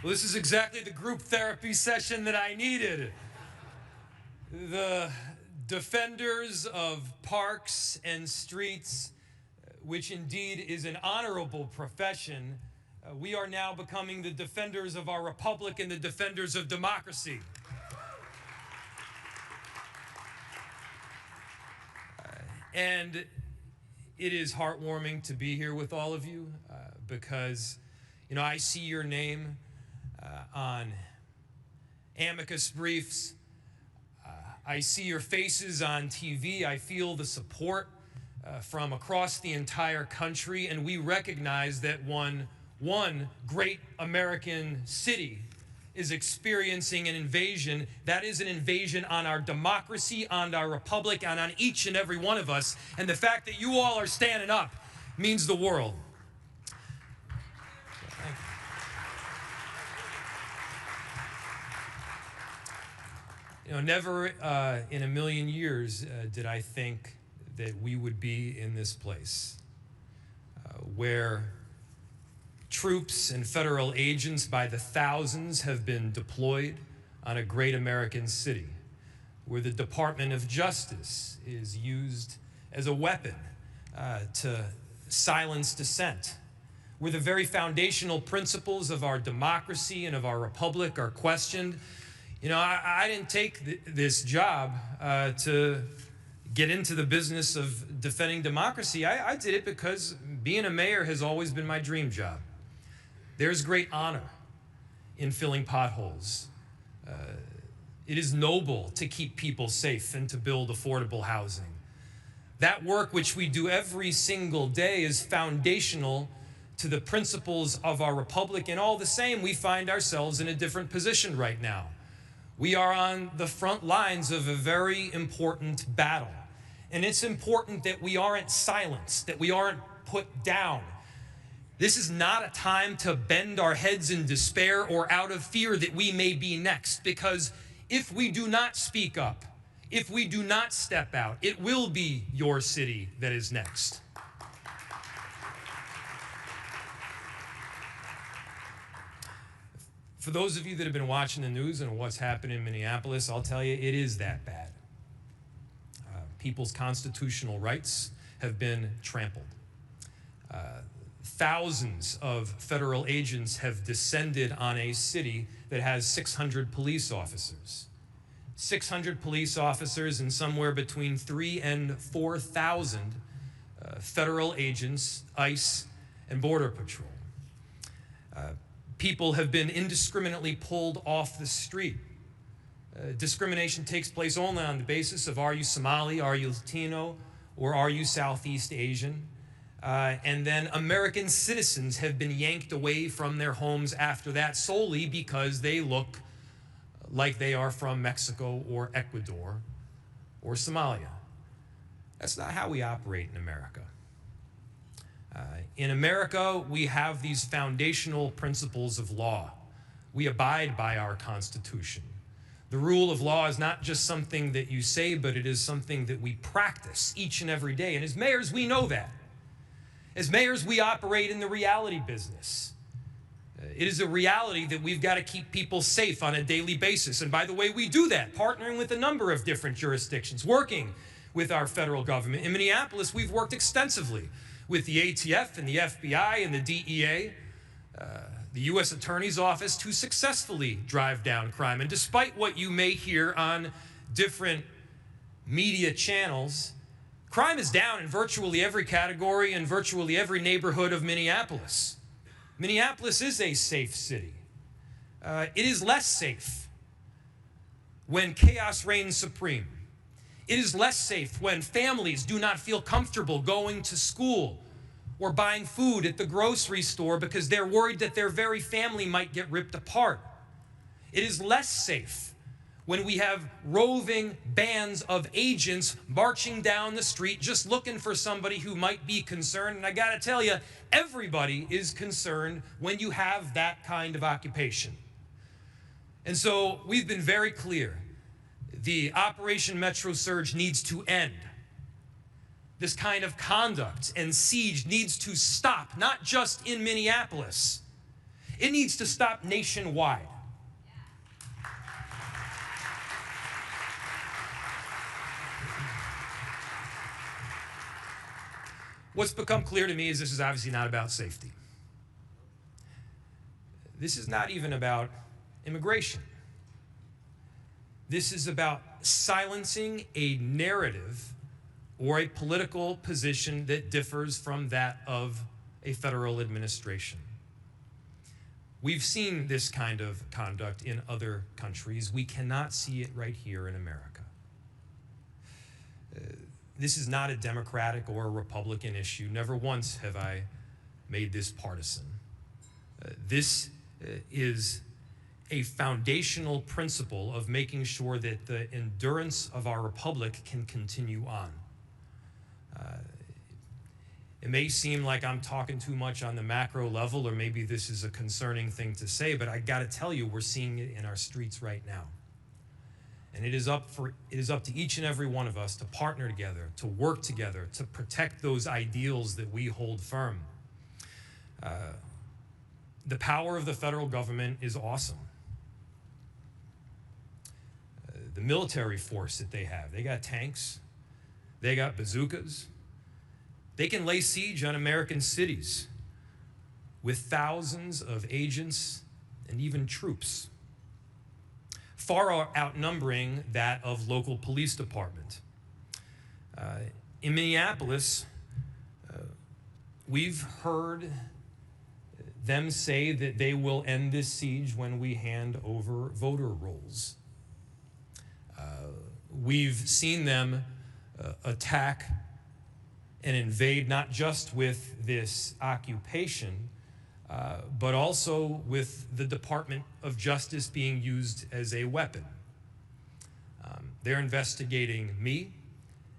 Well, this is exactly the group therapy session that I needed. The defenders of parks and streets, which indeed is an honorable profession, we are now becoming the defenders of our republic and the defenders of democracy. And it is heartwarming to be here with all of you because, you know, I see your name on amicus briefs. I see your faces on TV. I feel the support from across the entire country, and we recognize that one great American city is experiencing an invasion. That is an invasion on our democracy, on our republic, and on each and every one of us. And the fact that you all are standing up means the world. You know, never in a million years did I think that we would be in this place where troops and federal agents by the thousands have been deployed on a great American city, where the Department of Justice is used as a weapon to silence dissent, where the very foundational principles of our democracy and of our republic are questioned. You know, I didn't take this job to get into the business of defending democracy. I did it because being a mayor has always been my dream job. There's great honor in filling potholes. It is noble to keep people safe and to build affordable housing. That work, which we do every single day, is foundational to the principles of our republic. And all the same, we find ourselves in a different position right now. We are on the front lines of a very important battle. And it's important that we aren't silenced, that we aren't put down. This is not a time to bend our heads in despair or out of fear that we may be next, because if we do not speak up, if we do not step out, it will be your city that is next. For those of you that have been watching the news and what's happened in Minneapolis, I'll tell you, it is that bad. People's constitutional rights have been trampled. Thousands of federal agents have descended on a city that has 600 police officers. 600 police officers and somewhere between 3,000 and 4,000 federal agents, ICE, and Border Patrol. People have been indiscriminately pulled off the street. Discrimination takes place only on the basis of, are you Somali, are you Latino, or are you Southeast Asian? And then American citizens have been yanked away from their homes after that solely because they look like they are from Mexico or Ecuador or Somalia. That's not how we operate in America. In America, we have these foundational principles of law. We abide by our Constitution. The rule of law is not just something that you say, but it is something that we practice each and every day. And as mayors, we know that. As mayors, we operate in the reality business. It is a reality that we've got to keep people safe on a daily basis. And by the way, we do that, partnering with a number of different jurisdictions, working with our federal government. In Minneapolis, we've worked extensively with the ATF and the FBI and the DEA, the U.S. Attorney's Office, to successfully drive down crime. And despite what you may hear on different media channels, crime is down in virtually every category and virtually every neighborhood of Minneapolis. Minneapolis is a safe city. It is less safe when chaos reigns supreme. It is less safe when families do not feel comfortable going to school or buying food at the grocery store because they're worried that their very family might get ripped apart. It is less safe when we have roving bands of agents marching down the street just looking for somebody who might be concerned. And I gotta tell you, everybody is concerned when you have that kind of occupation. And so we've been very clear. The Operation Metro Surge needs to end. This kind of conduct and siege needs to stop, not just in Minneapolis. It needs to stop nationwide. What's become clear to me is this is obviously not about safety. This is not even about immigration. This is about silencing a narrative or a political position that differs from that of a federal administration. We've seen this kind of conduct in other countries. We cannot see it right here in America. This is not a Democratic or a Republican issue. Never once have I made this partisan. This is a foundational principle of making sure that the endurance of our republic can continue on. It may seem like I'm talking too much on the macro level, or maybe this is a concerning thing to say, but I gotta tell you, we're seeing it in our streets right now. And it is up to each and every one of us to partner together, to work together, to protect those ideals that we hold firm. The power of the federal government is awesome. The military force that they have, they got tanks, they got bazookas. They can lay siege on American cities with thousands of agents and even troops, far outnumbering that of local police department. In Minneapolis, we've heard them say that they will end this siege when we hand over voter rolls. We've seen them attack and invade not just with this occupation, but also with the Department of Justice being used as a weapon. They're investigating me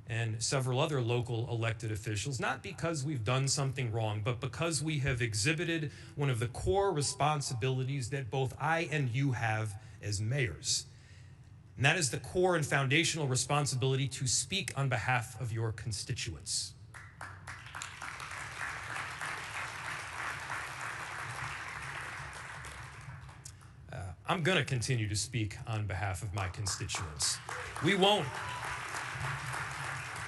and several other local elected officials, not because we've done something wrong, but because we have exhibited one of the core responsibilities that both I and you have as mayors. And that is the core and foundational responsibility to speak on behalf of your constituents. I'm going to continue to speak on behalf of my constituents. We won't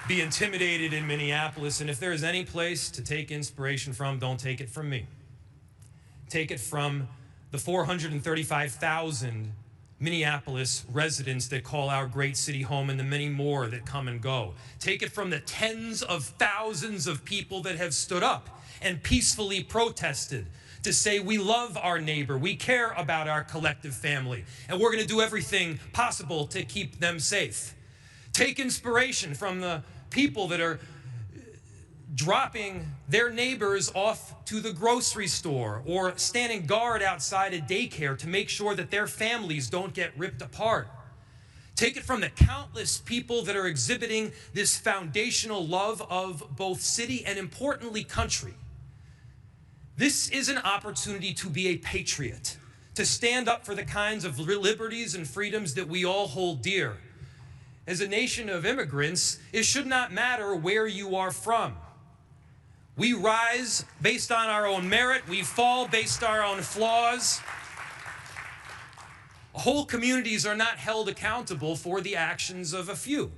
be intimidated in Minneapolis, and if there is any place to take inspiration from, don't take it from me. Take it from the 435,000 Minneapolis residents that call our great city home and the many more that come and go. Take it from the tens of thousands of people that have stood up and peacefully protested to say we love our neighbor, we care about our collective family, and we're going to do everything possible to keep them safe. Take inspiration from the people that are dropping their neighbors off to the grocery store or standing guard outside a daycare to make sure that their families don't get ripped apart. Take it from the countless people that are exhibiting this foundational love of both city and, importantly, country. This is an opportunity to be a patriot, to stand up for the kinds of liberties and freedoms that we all hold dear. As a nation of immigrants, it should not matter where you are from. We rise based on our own merit. We fall based on our own flaws. Whole communities are not held accountable for the actions of a few.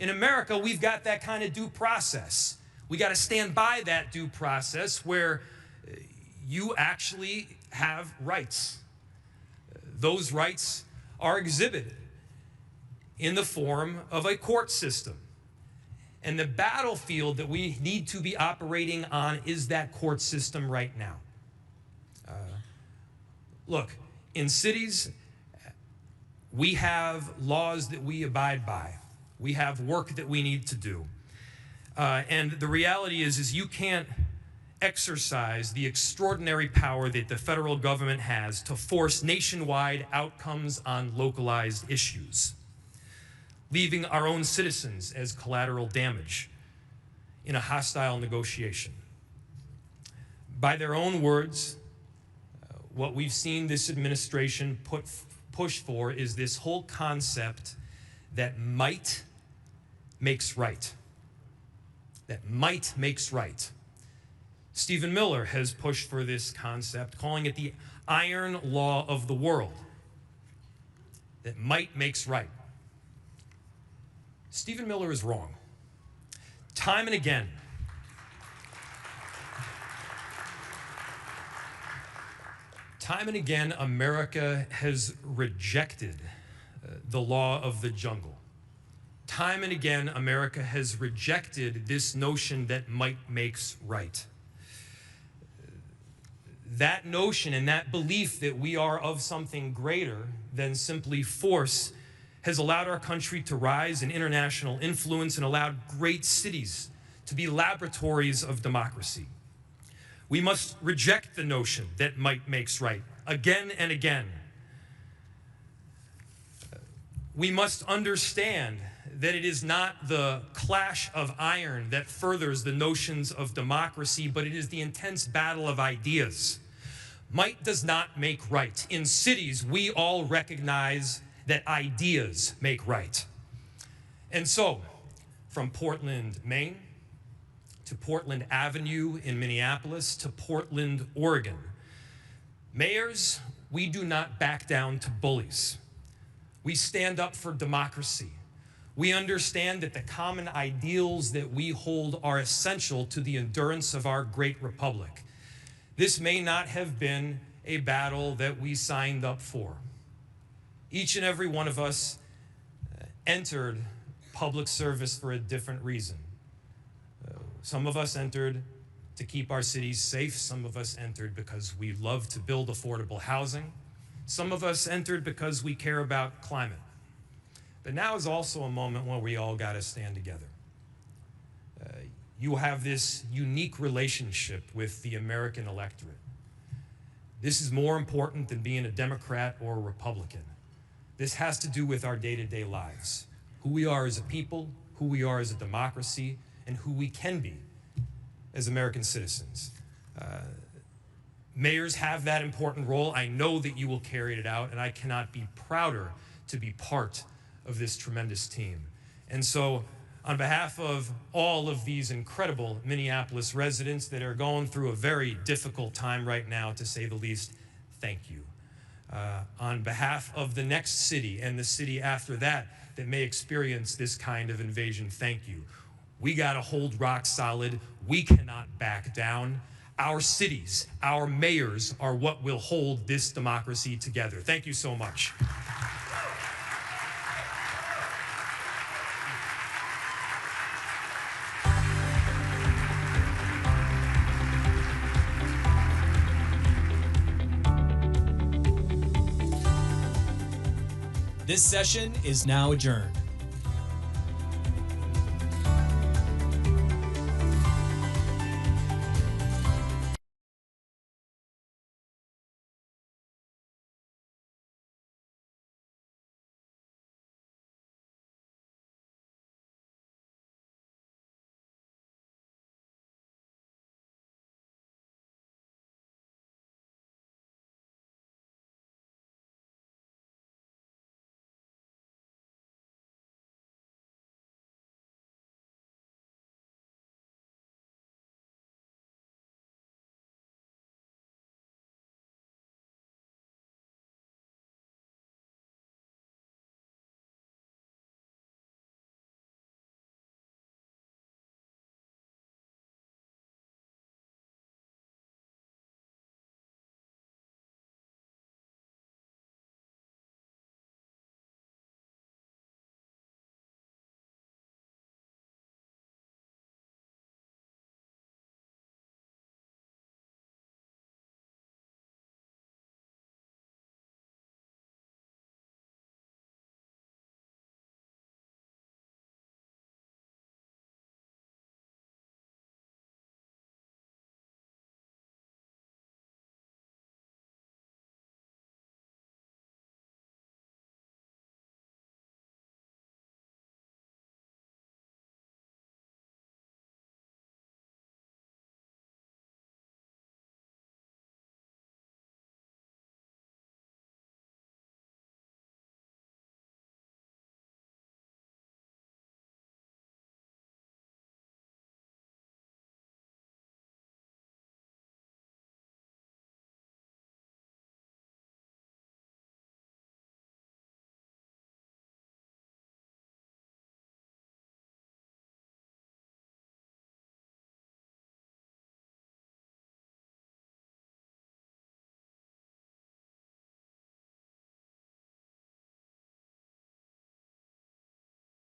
In America, we've got that kind of due process. We got to stand by that due process where you actually have rights. Those rights are exhibited in the form of a court system. And the battlefield that we need to be operating on is that court system right now. Look, in cities, we have laws that we abide by. We have work that we need to do. And the reality is you can't exercise the extraordinary power that the federal government has to force nationwide outcomes on localized issues, leaving our own citizens as collateral damage in a hostile negotiation. By their own words, what we've seen this administration push for is this whole concept that might makes right. That might makes right. Stephen Miller has pushed for this concept, calling it the iron law of the world, that might makes right. Stephen Miller is wrong. Time and again, America has rejected the law of the jungle. Time and again, America has rejected this notion that might makes right. That notion and that belief that we are of something greater than simply force has allowed our country to rise in international influence and allowed great cities to be laboratories of democracy. We must reject the notion that might makes right again and again. We must understand that it is not the clash of iron that furthers the notions of democracy, but it is the intense battle of ideas. Might does not make right. In cities, we all recognize that ideas make right. And so, from Portland, Maine, to Portland Avenue in Minneapolis, to Portland, Oregon, mayors, we do not back down to bullies. We stand up for democracy. We understand that the common ideals that we hold are essential to the endurance of our great republic. This may not have been a battle that we signed up for. Each and every one of us entered public service for a different reason. Some of us entered to keep our cities safe. Some of us entered because we love to build affordable housing. Some of us entered because we care about climate. But now is also a moment where we all got to stand together. You have this unique relationship with the American electorate. This is more important than being a Democrat or a Republican. This has to do with our day-to-day lives, who we are as a people, who we are as a democracy, and who we can be as American citizens. Mayors have that important role. I know that you will carry it out, and I cannot be prouder to be part of this tremendous team. And so, on behalf of all of these incredible Minneapolis residents that are going through a very difficult time right now, to say the least, thank you. On behalf of the next city and the city after that that may experience this kind of invasion, thank you. We got to hold rock solid. We cannot back down. Our cities, our mayors are what will hold this democracy together. Thank you so much. This session is now adjourned.